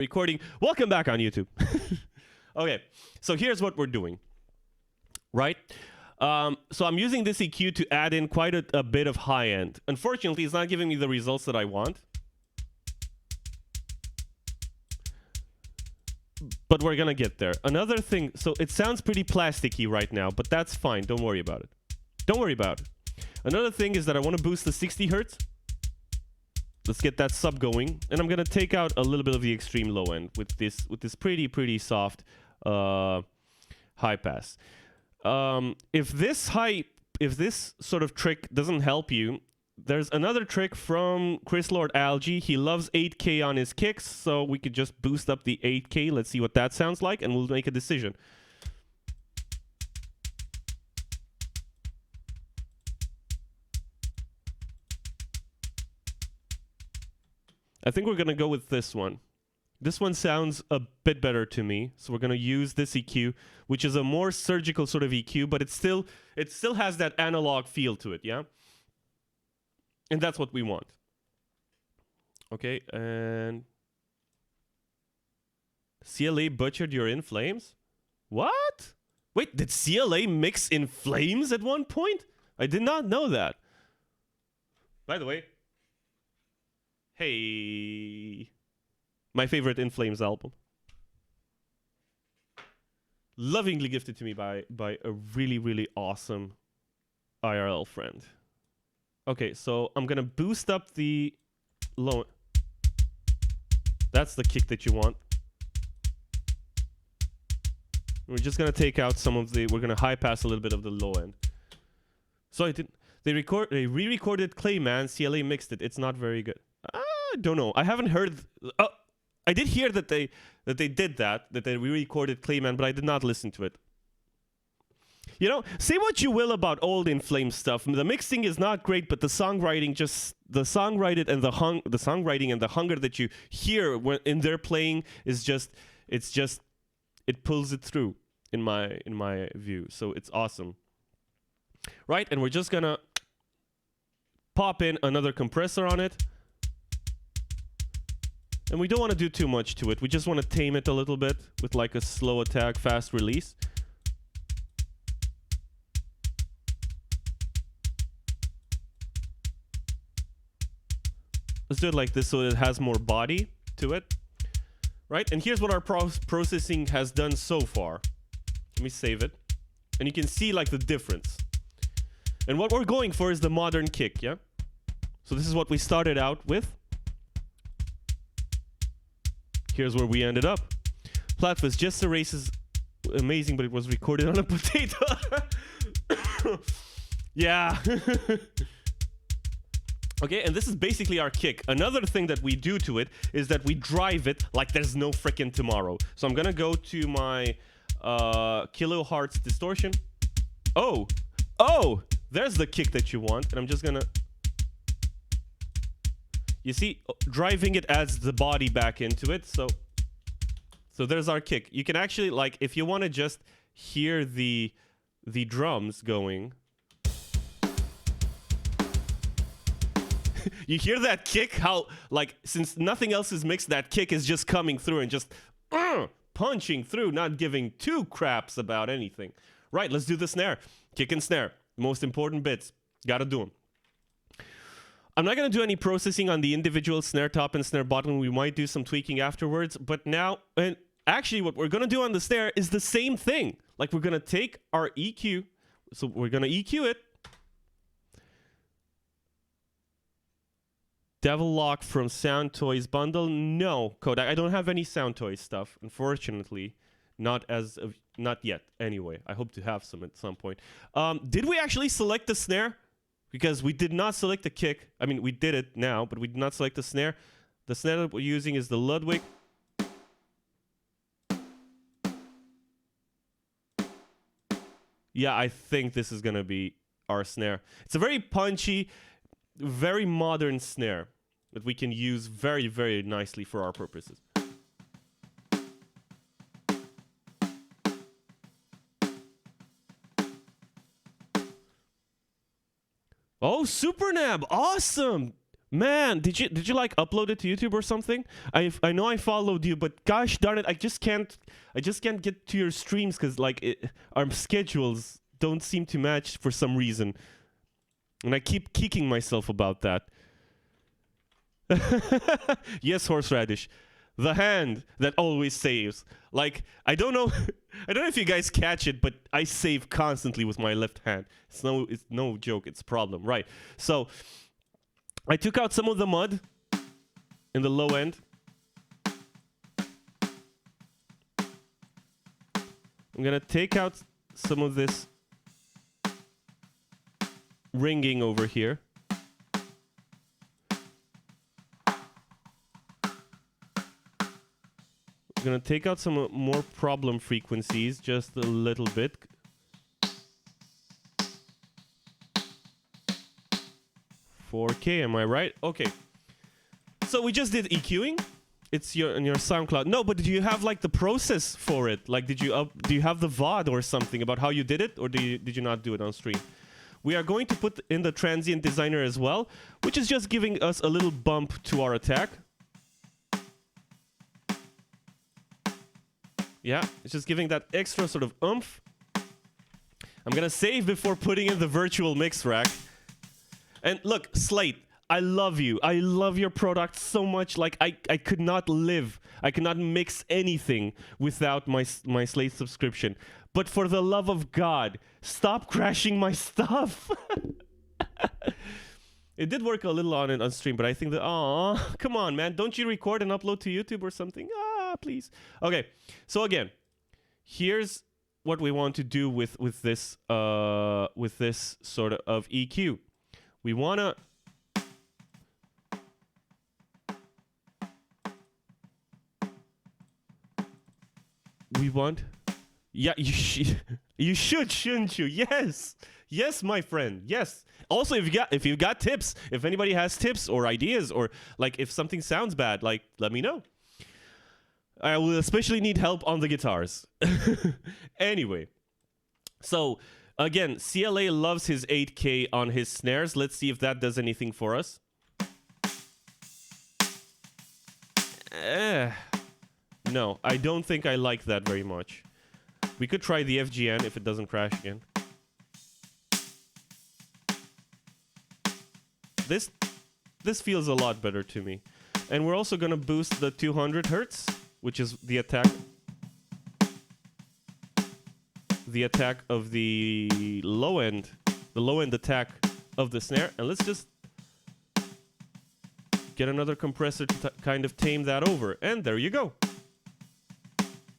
Recording. Welcome back on YouTube. Okay, so here's what we're doing, right? So I'm using this EQ to add in quite a bit of high end. Unfortunately, it's not giving me the results that I want. But we're gonna get there. Another thing, so it sounds pretty plasticky right now, but that's fine. Don't worry about it. Don't worry about it. Another thing is that I want to boost the 60 hertz. Let's get that sub going, and I'm gonna take out a little bit of the extreme low end with this pretty soft high pass. If this sort of trick doesn't help you, there's another trick from Chris Lord Algae. He loves 8K on his kicks, so we could just boost up the 8K. Let's see what that sounds like, and we'll make a decision. I think we're going to go with this one. This one sounds a bit better to me, so we're going to use this EQ, which is a more surgical sort of EQ, but it still has that analog feel to it, yeah? And that's what we want. Okay, and CLA butchered your In Flames? What? Wait, did CLA mix In Flames at one point? I did not know that. By the way, hey, my favorite In Flames album. Lovingly gifted to me by a really awesome IRL friend. Okay, so I'm gonna boost up the low. That's the kick that you want. We're just gonna take out some of the. We're gonna high pass a little bit of the low end. So I did. They re-recorded Clayman. CLA mixed it. It's not very good. I don't know. I haven't heard. I did hear that they did that. That they re-recorded Clayman, but I did not listen to it. You know, say what you will about old In Flames stuff. The mixing is not great, but the songwriting and the hunger that you hear when in their playing is just it pulls it through in my view. So it's awesome. Right? And we're just gonna pop in another compressor on it. And we don't want to do too much to it. We just want to tame it a little bit with like a slow attack, fast release. Let's do it like this so it has more body to it. Right? And here's what our processing has done so far. Let me save it. And you can see like the difference. And what we're going for is the modern kick, yeah? So this is what we started out with. Here's where we ended up. Platfus just erases amazing, but it was recorded on a potato. Yeah. Okay, and this is basically our kick. Another thing that we do to it is that we drive it like there's no frickin' tomorrow. So I'm gonna go to my kilohertz distortion. Oh, there's the kick that you want, and I'm just gonna. You see, driving it adds the body back into it. So there's our kick. You can actually, like, if you want to just hear the drums going. You hear that kick? How, like, since nothing else is mixed, that kick is just coming through and just punching through, not giving two craps about anything. Right, let's do the snare. Kick and snare. Most important bits. Gotta do them. I'm not going to do any processing on the individual snare top and snare bottom. We might do some tweaking afterwards. But now, and actually what we're going to do on the snare is the same thing. Like we're going to take our EQ. So we're going to EQ it. Devil Lock from Sound Toys bundle. No, Kodak. I don't have any Sound Toys stuff, unfortunately. Not yet. Anyway, I hope to have some at some point. Did we actually select the snare? Because we did not select the kick. I mean, we did it now, but we did not select the snare. The snare that we're using is the Ludwig. Yeah, I think this is going to be our snare. It's a very punchy, very modern snare that we can use very nicely for our purposes. Oh, Supernab, awesome! Man, did you like upload it to YouTube or something? I know I followed you, but gosh darn it, I just can't get to your streams because like our schedules don't seem to match for some reason, and I keep kicking myself about that. Yes, horseradish, the hand that always saves. Like I don't know, I don't know if you guys catch it, but I save constantly with my left hand. It's no joke. It's a problem, right? So I took out some of the mud in the low end. I'm gonna take out some of this ringing over here. I'm gonna take out some more problem frequencies, just a little bit. $4K, am I right? Okay. So we just did EQing. It's on your SoundCloud. No, but do you have like the process for it? Like, do you have the VOD or something about how you did it, or did you not do it on stream? We are going to put in the Transient Designer as well, which is just giving us a little bump to our attack. Yeah, it's just giving that extra sort of oomph. I'm gonna save before putting in the virtual mix rack. And look, Slate, I love you. I love your product so much. Like, I could not live. I could not mix anything without my Slate subscription. But for the love of God, stop crashing my stuff. It did work a little on it on stream, but I think that, aw, come on, man. Don't you record and upload to YouTube or something? Ah, please. Okay, so again, here's what we want to do with this sort of EQ. We wanna yeah, you should, shouldn't you? Yes, my friend. Yes. Also, if you've got tips, if anybody has tips or ideas, or like if something sounds bad, like let me know. I will especially need help on the guitars. Anyway, so again, CLA loves his 8K on his snares. Let's see if that does anything for us. No, I don't think I like that very much. We could try the FGN if it doesn't crash again. This feels a lot better to me. And we're also going to boost the 200 hertz, which is the attack of the low end attack of the snare. And let's just get another compressor to kind of tame that over. And there you go.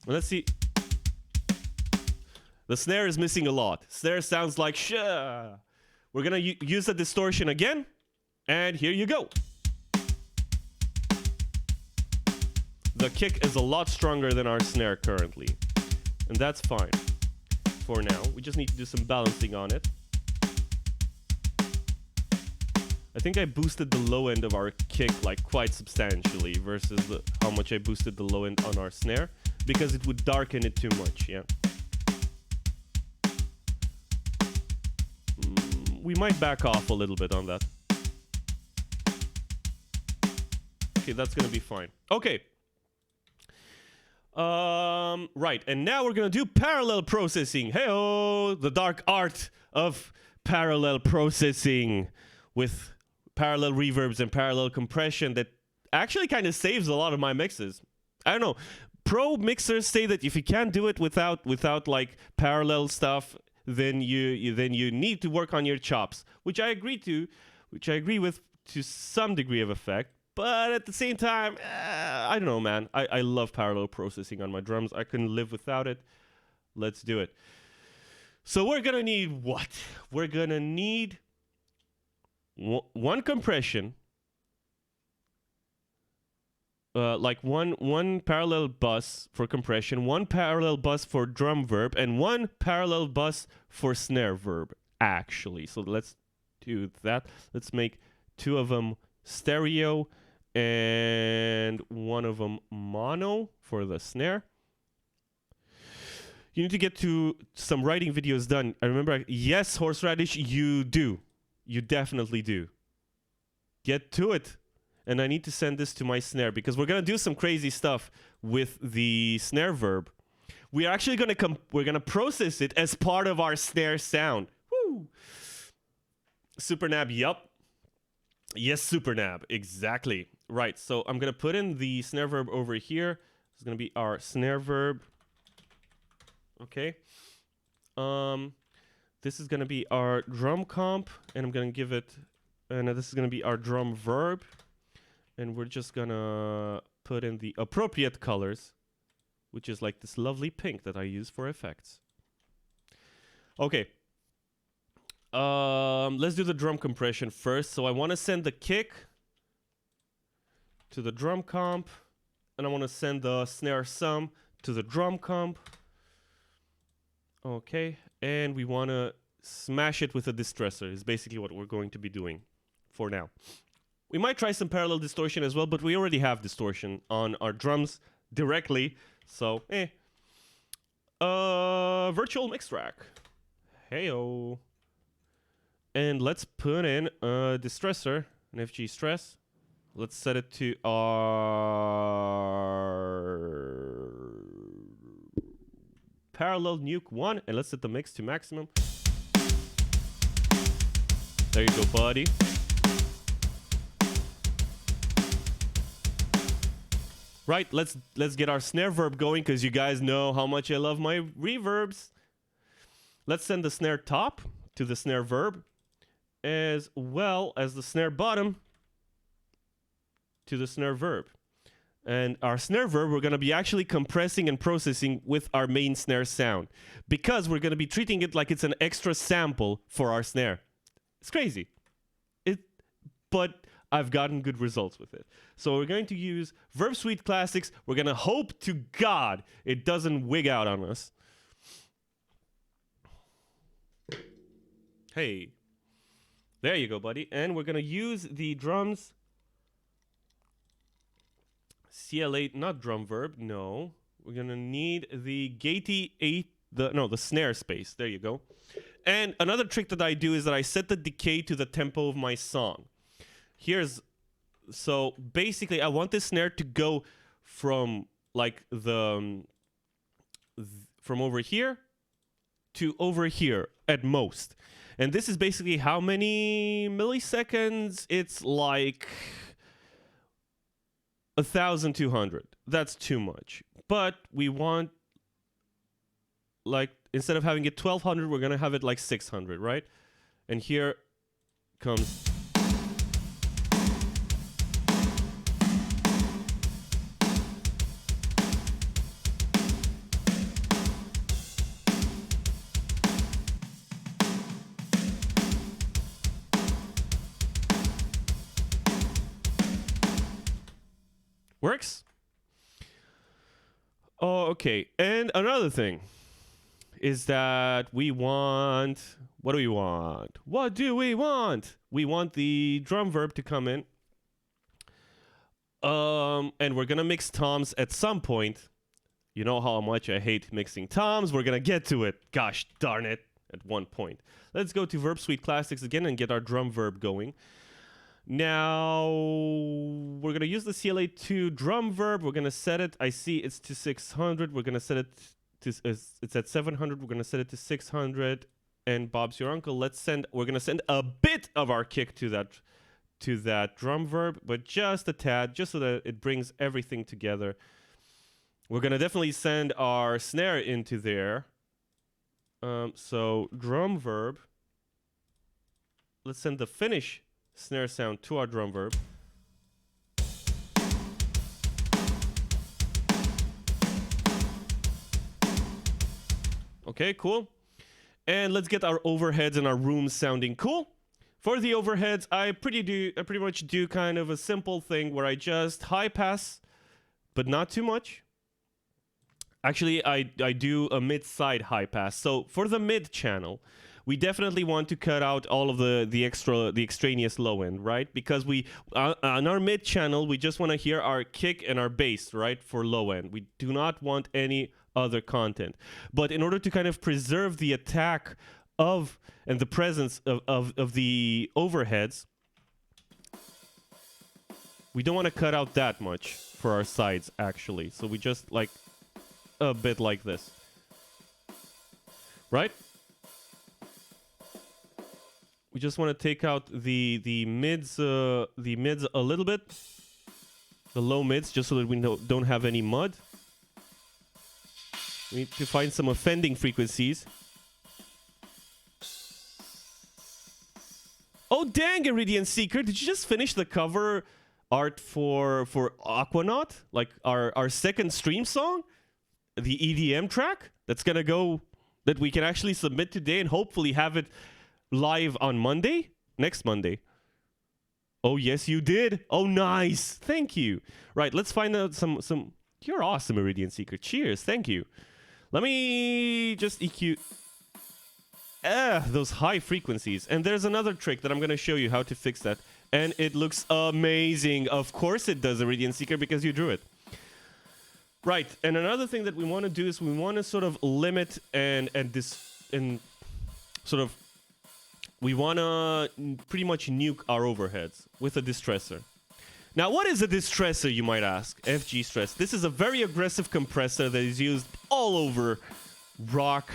Let's see. The snare is missing a lot. Snare sounds like shh. We're gonna use the distortion again. And here you go. The kick is a lot stronger than our snare currently. And that's fine for now. We just need to do some balancing on it. I think I boosted the low end of our kick like quite substantially versus how much I boosted the low end on our snare, because it would darken it too much, yeah. We might back off a little bit on that. Okay, that's gonna be fine. Okay. Right, and now we're gonna do parallel processing. Hey-oh, the dark art of parallel processing with parallel reverbs and parallel compression that actually kind of saves a lot of my mixes. I don't know. Pro mixers say that if you can't do it without like parallel stuff, then you need to work on your chops, which I agree with to some degree of effect. But at the same time, I don't know, man. I love parallel processing on my drums. I couldn't live without it. Let's do it. So we're gonna need what? We're gonna need one compression, like one parallel bus for compression, one parallel bus for drum verb, and one parallel bus for snare verb, actually. So let's do that. Let's make two of them stereo and one of them mono for the snare. You need to get to some writing videos done. I remember, yes, Horseradish, you do. You definitely do. Get to it. And I need to send this to my snare because we're gonna do some crazy stuff with the snare verb. We're actually gonna process it as part of our snare sound. Woo! Supernab, yup. Yes, Supernab, exactly. Right, so I'm gonna put in the snare verb over here. It's gonna be our snare verb. Okay. This is gonna be our drum comp, and I'm gonna give it, and this is gonna be our drum verb, and we're just gonna put in the appropriate colors, which is like this lovely pink that I use for effects. Okay. Let's do the drum compression first. So I want to send the kick to the drum comp, and I want to send the snare sum to the drum comp. Okay, and we want to smash it with a distressor is basically what we're going to be doing for now. We might try some parallel distortion as well, but we already have distortion on our drums directly, so virtual mix track. Heyo. And let's put in a distressor, an FG stress. Let's set it to our parallel nuke 1, and let's set the mix to maximum. There you go, buddy. Right, let's get our snare verb going, because you guys know how much I love my reverbs. Let's send the snare top to the snare verb, as well as the snare bottom to the snare verb. And our snare verb, we're going to be actually compressing and processing with our main snare sound, because we're going to be treating it like it's an extra sample for our snare. It's crazy. But I've gotten good results with it. So we're going to use Verb Suite Classics. We're going to hope to God it doesn't wig out on us. Hey. There you go, buddy. And we're going to use the drums. CL8, not drum verb. No. We're going to need the Gatey 8, the snare space. There you go. And another trick that I do is that I set the decay to the tempo of my song. So basically I want this snare to go from like from over here to over here at most. And this is basically how many milliseconds? It's like 1,200. That's too much. But we want, like, instead of having it 1,200, we're going to have it like 600, right? And here comes... Works? Oh, okay. And another thing is that we want... What do we want? What do we want? We want the drum verb to come in. And we're going to mix toms at some point. You know how much I hate mixing toms. We're going to get to it. Gosh darn it. At one point. Let's go to Verb Suite Classics again and get our drum verb going. Now, we're going to use the CLA2 drum verb. We're going to set it. I see it's to 600. We're going to set it to, it's at 700. We're going to set it to 600. And Bob's your uncle. We're going to send a bit of our kick to that drum verb, but just a tad, just so that it brings everything together. We're going to definitely send our snare into there. So drum verb. Let's send the finish snare sound to our drum verb. Okay, cool. And let's get our overheads and our rooms sounding cool. For the overheads, I pretty much do kind of a simple thing where I just high pass, but not too much. Actually, I do a mid-side high pass. So for the mid channel, we definitely want to cut out all of the extraneous low end, right? Because on our mid channel, we just want to hear our kick and our bass, right? For low end. We do not want any other content. But in order to kind of preserve the attack of and the presence of the overheads, We don't want to cut out that much for our sides, actually. So we just like a bit like this. Right? We just want to take out the mids a little bit. The low mids, just so that we don't have any mud. We need to find some offending frequencies. Oh, dang, Iridian Seeker. Did you just finish the cover art for Aquanaut? Like our second stream song? The EDM track? That's gonna go... That we can actually submit today and hopefully have it live on Monday? Next Monday. Oh, yes, you did. Oh, nice. Thank you. Right, let's find out some... You're awesome, Iridian Seeker. Cheers. Thank you. Let me just EQ... those high frequencies. And there's another trick that I'm going to show you how to fix that. And it looks amazing. Of course it does, Iridian Seeker, because you drew it. Right, and another thing that we want to do is we want to sort of limit and sort of... We want to pretty much nuke our overheads with a distressor. Now, what is a distressor, you might ask? FG stress. This is a very aggressive compressor that is used all over rock.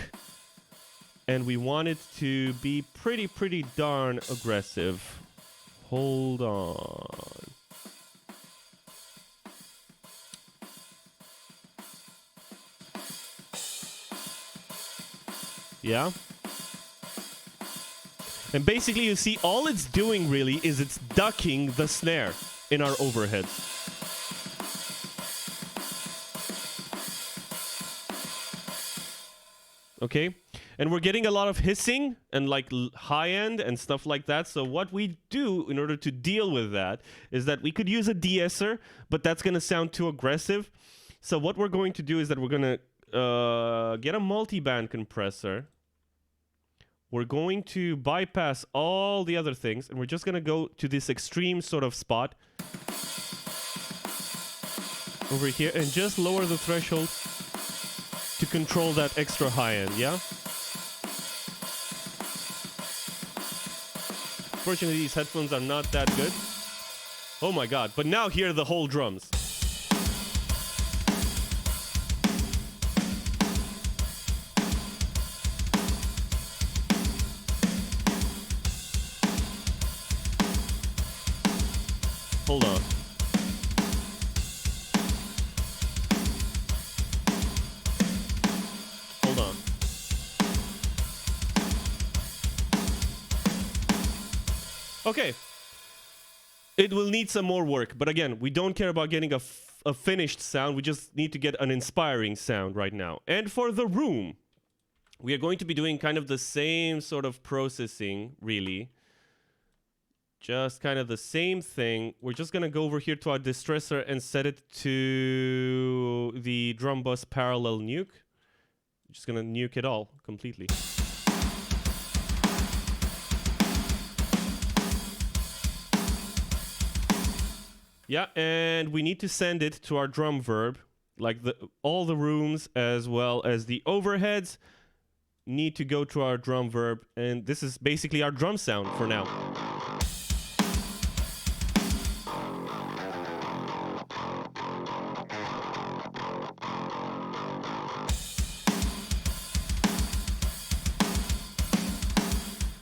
And we want it to be pretty darn aggressive. Hold on. Yeah? And basically, you see, all it's doing really is it's ducking the snare in our overheads. Okay? And we're getting a lot of hissing and like high end and stuff like that. So what we do in order to deal with that is that we could use a de-esser, but that's going to sound too aggressive. So what we're going to do is that we're going to get a multi-band compressor. We're going to bypass all the other things, and we're just going to go to this extreme sort of spot over here and just lower the threshold to control that extra high end, yeah? Fortunately, these headphones are not that good. Oh my god, but now hear the whole drums. Hold on. Hold on. Okay. It will need some more work, but again, we don't care about getting a finished sound. We just need to get an inspiring sound right now. And for the room, we are going to be doing kind of the same sort of processing, really. Just kind of the same thing. We're just going to go over here to our distressor and set it to the drum bus parallel nuke. Just going to nuke it all completely. Yeah, and we need to send it to our drum verb. Like all the rooms as well as the overheads need to go to our drum verb. And this is basically our drum sound for now.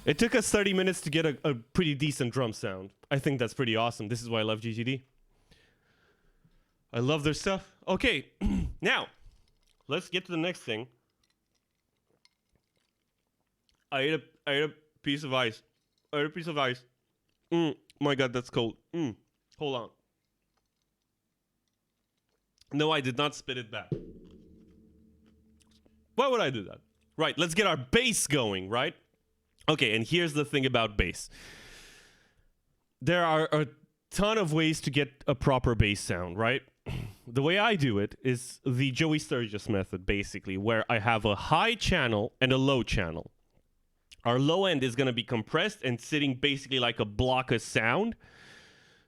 It took us 30 minutes to get a pretty decent drum sound. I think that's pretty awesome. This is why I love GGD. I love their stuff. Okay, now, let's get to the next thing. I ate a piece of ice. I ate a piece of ice. My god, that's cold. Hold on. No, I did not spit it back. Why would I do that? Right, let's get our bass going, right? Okay, and here's the thing about bass. There are a ton of ways to get a proper bass sound, right? The way I do it is the Joey Sturgis method, basically, where I have a high channel and a low channel. Our low end is going to be compressed and sitting basically like a block of sound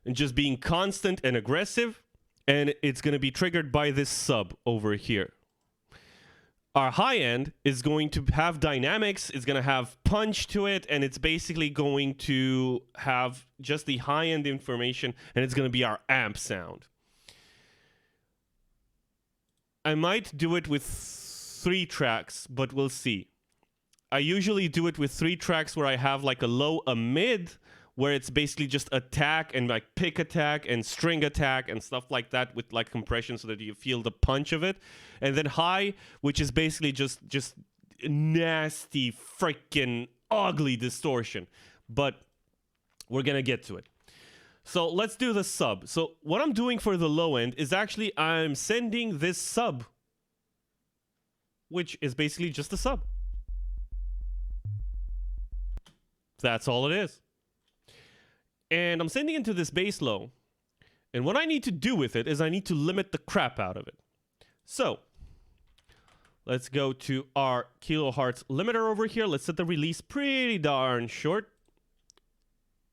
and just being constant and aggressive, and it's going to be triggered by this sub over here. Our high end is going to have dynamics, it's going to have punch to it, and it's basically going to have just the high end information, and it's going to be our amp sound. I might do it with 3 tracks, but we'll see. I usually do it with 3 tracks where I have like a low, a mid, where it's basically just attack and like pick attack and string attack and stuff like that with like compression so that you feel the punch of it. And then high, which is basically just nasty, freaking ugly distortion. But we're gonna get to it. So let's do the sub. So what I'm doing for the low end is actually I'm sending this sub, which is basically just a sub. That's all it is. And I'm sending it to this bass low. And what I need to do with it is I need to limit the crap out of it. So let's go to our kilohertz limiter over here. Let's set the release pretty darn short.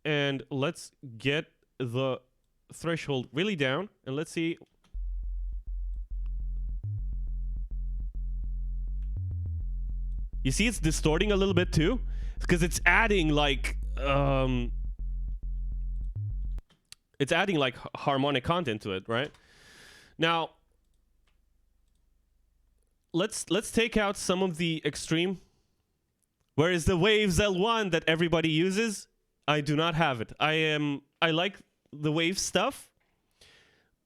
And let's get the threshold really down. And let's see. You see it's distorting a little bit too? Because it's adding like it's adding like harmonic content to it, right? Now let's take out some of the extreme. Where is the Waves L1 that everybody uses? I do not have it. I like the Wave stuff,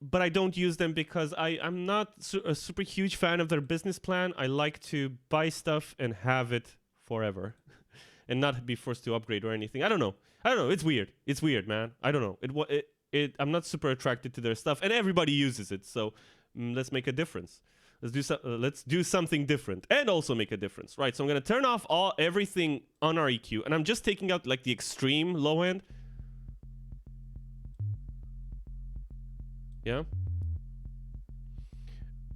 but I don't use them because I'm not a super huge fan of their business plan. I like to buy stuff and have it forever and not be forced to upgrade or anything. I don't know. It's weird. It's weird, man. I don't know. I'm not super attracted to their stuff, and everybody uses it. So let's make a difference. Let's do something different and also make a difference, right? So I'm gonna turn off everything on our EQ, and I'm just taking out like the extreme low end. Yeah.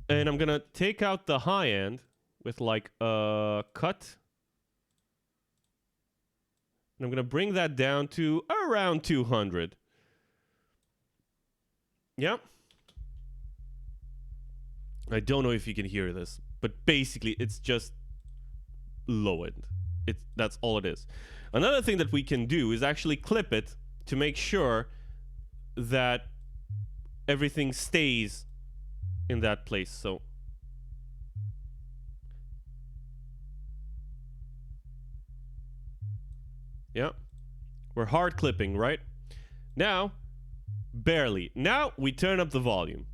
And I'm gonna take out the high end with like a cut. And I'm gonna bring that down to around 200. Yeah. I don't know if you can hear this, but basically it's just low end. That's all it is. Another thing that we can do is actually clip it to make sure that everything stays in that place. So yeah, we're hard clipping, right? Now, barely. Now we turn up the volume.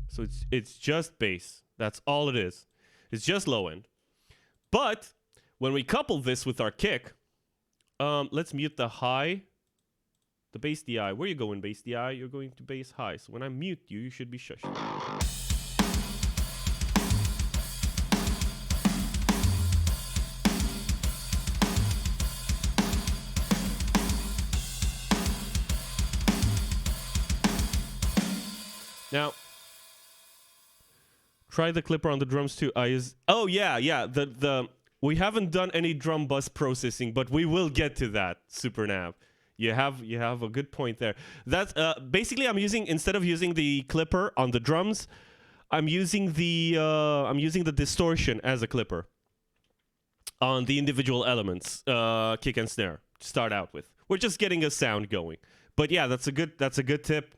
So it's just bass. That's all it is. It's just low end. But when we couple this with our kick, let's mute the high, the bass DI. Where you going, bass DI? You're going to bass high. So when I mute you, you should be shushed. Now, try the clipper on the drums too. Oh yeah. We haven't done any drum bus processing, but we will get to that. Super Nav, you have a good point there. That's basically I'm using, instead of using the clipper on the drums, I'm using the distortion as a clipper on the individual elements, kick and snare to start out with. We're just getting a sound going. But yeah, that's a good tip.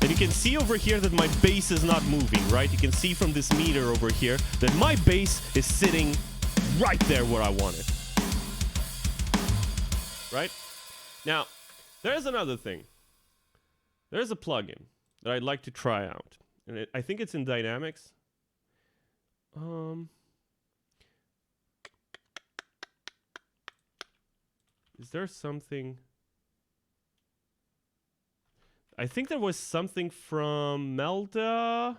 And you can see over here that my bass is not moving, right? You can see from this meter over here that my bass is sitting right there where I want it. Right? Now, there's another thing. There's a plugin that I'd like to try out. And I think it's in Dynamics. Is there something... I think there was something from Melda.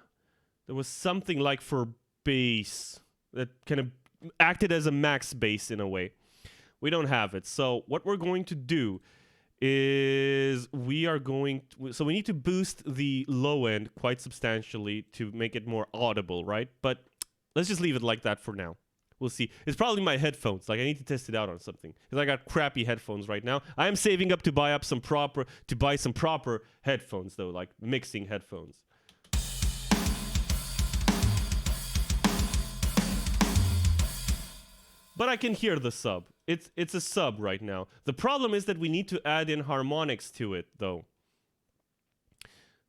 There was something like for bass that kind of acted as a max bass in a way. We don't have it. So what we're going to do is we need to boost the low end quite substantially to make it more audible, right? But let's just leave it like that for now. We'll see. It's probably my headphones. Like I need to test it out on something because I got crappy headphones right now. I am saving up to buy some proper headphones though, like mixing headphones. But I can hear the sub. It's a sub right now. The problem is that we need to add in harmonics to it though.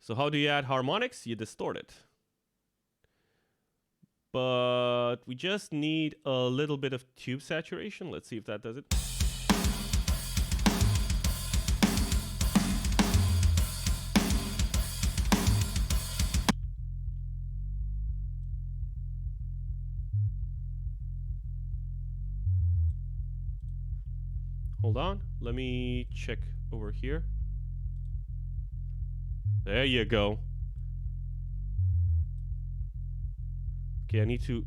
So how do you add harmonics? You distort it. But we just need a little bit of tube saturation. Let's see if that does it. Hold on. Let me check over here. There you go. Okay, I need to...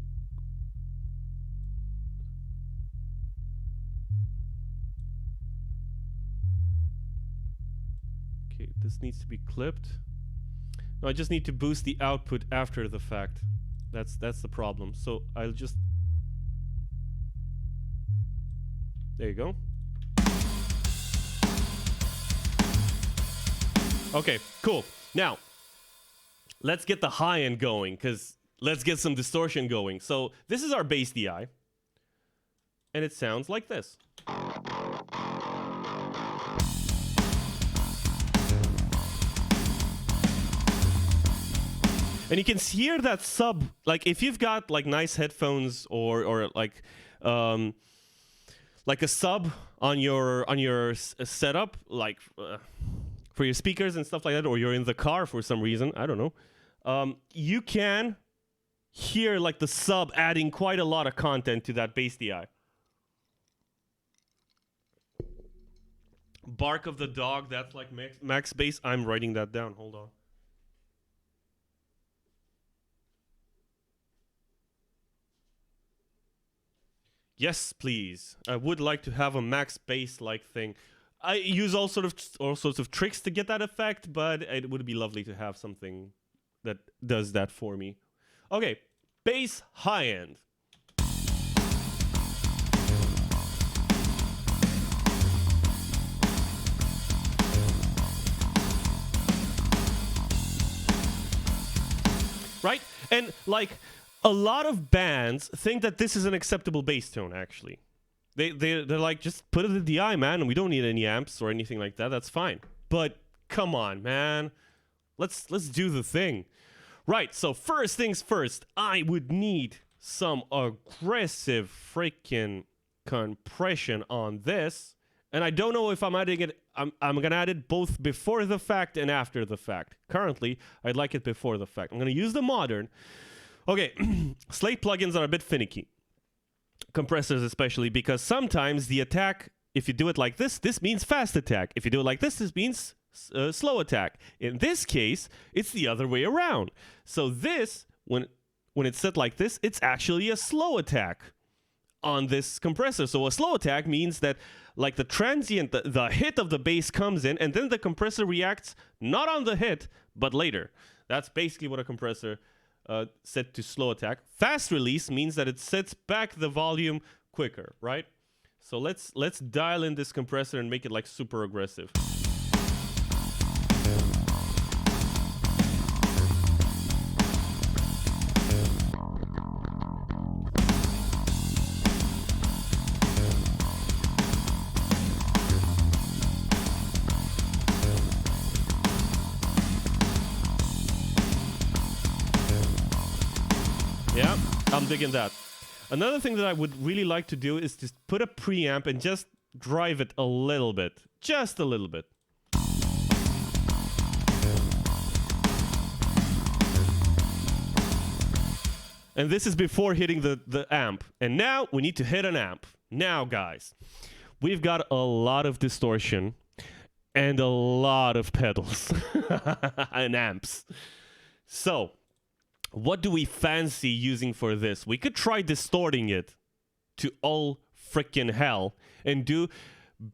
Okay, this needs to be clipped. No, I just need to boost the output after the fact. That's the problem. So I'll just... There you go. Okay, cool. Now, let's get the high end going, because let's get some distortion going. So this is our bass DI, and it sounds like this. And you can hear that sub, like if you've got like nice headphones or like a sub on your setup, like for your speakers and stuff like that, or you're in the car for some reason, I don't know. You can hear like the sub adding quite a lot of content to that bass DI. Bark of the dog, that's like max bass. I'm writing that down. Hold on. Yes, please. I would like to have a max bass like thing. I use all sorts of tricks to get that effect, but it would be lovely to have something that does that for me. Okay, bass high end. Right? And like a lot of bands think that this is an acceptable bass tone actually. They're like, just put it in the DI, man, and we don't need any amps or anything like that. That's fine. But come on, man. Let's do the thing. Right, so first things first, I would need some aggressive freaking compression on this. And I don't know if I'm adding it. I'm gonna add it both before the fact and after the fact. Currently, I'd like it before the fact. I'm gonna use the modern. Okay, Slate plugins are a bit finicky. Compressors especially, because sometimes the attack, if you do it like this means fast attack. If you do it like this means slow attack. In this case, it's the other way around. So this, when it's set like this, it's actually a slow attack on this compressor. So a slow attack means that like the transient, the hit of the bass comes in, and then the compressor reacts not on the hit, but later. That's basically what a compressor set to slow attack. Fast release means that it sets back the volume quicker, right? So let's dial in this compressor and make it like super aggressive. Yeah, I'm digging that. Another thing that I would really like to do is just put a preamp and just drive it a little bit. Just a little bit. And this is before hitting the amp. And now we need to hit an amp. Now, guys, we've got a lot of distortion and a lot of pedals and amps. So what do we fancy using for this? We could try distorting it to all frickin' hell and do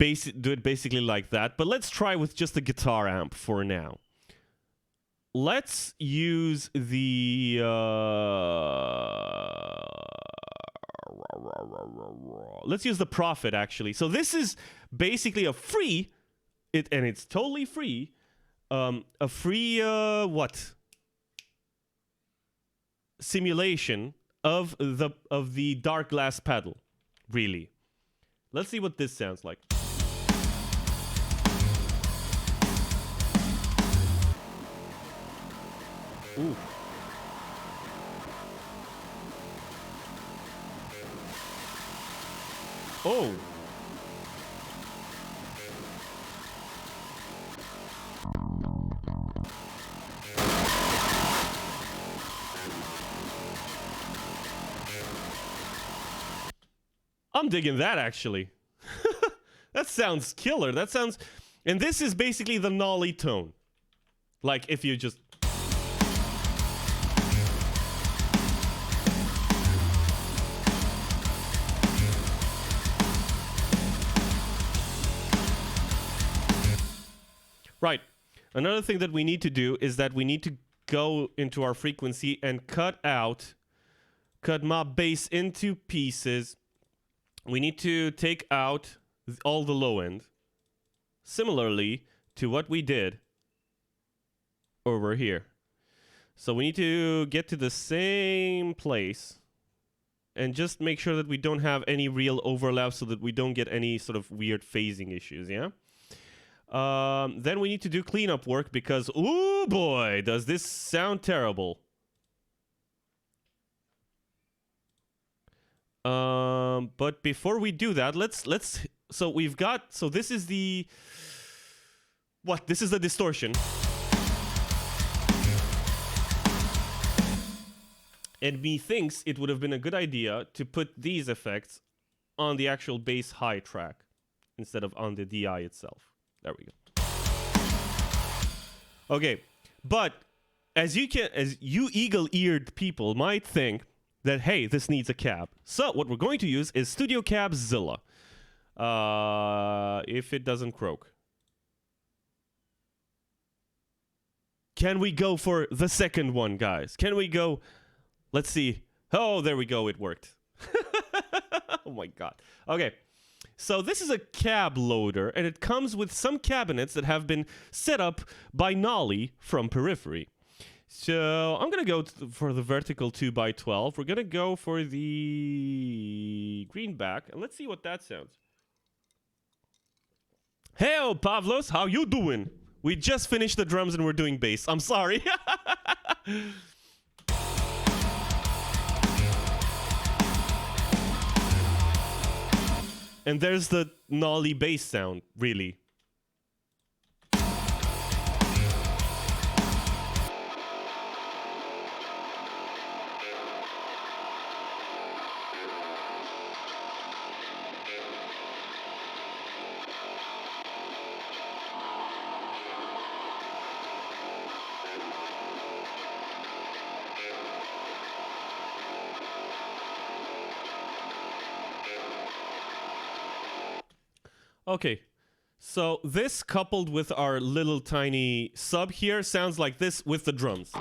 it basically like that. But let's try with just a guitar amp for now. Let's use the Let's use the Prophet, actually. So this is basically a free, and it's totally free, a free, simulation of the dark glass pedal, really. Let's see what this sounds like. Ooh. Oh. I'm digging that, actually. That sounds killer. That sounds... And this is basically the nollie tone. Like, if you just... Right. Another thing that we need to do is that we need to go into our frequency and cut my bass into pieces. We need to take out all the low end, similarly to what we did over here. So we need to get to the same place and just make sure that we don't have any real overlap so that we don't get any sort of weird phasing issues, yeah? Then we need to do cleanup work because, ooh boy, does this sound terrible. But before we do that, so we've got, so this is the, this is the distortion. And methinks it would have been a good idea to put these effects on the actual bass high track instead of on the DI itself. There we go. Okay, but as you eagle-eared people might think that, hey, this needs a cab. So what we're going to use is Studio Cab Zilla. If it doesn't croak. Can we go for the second one, guys? Can we go? Let's see. Oh, there we go. It worked. Oh my god. Okay. So this is a cab loader, and it comes with some cabinets that have been set up by Nolly from Periphery. So I'm going to go for the vertical 2x12. We're going to go for the greenback, and let's see what that sounds. Hey, Pavlos, how you doing? We just finished the drums and we're doing bass. I'm sorry. And there's the Nolly bass sound, really. Okay, so this coupled with our little tiny sub here sounds like this with the drums.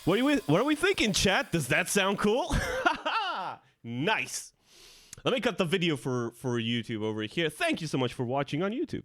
What are we thinking, chat? Does that sound cool? Nice. Let me cut the video for YouTube over here. Thank you so much for watching on YouTube.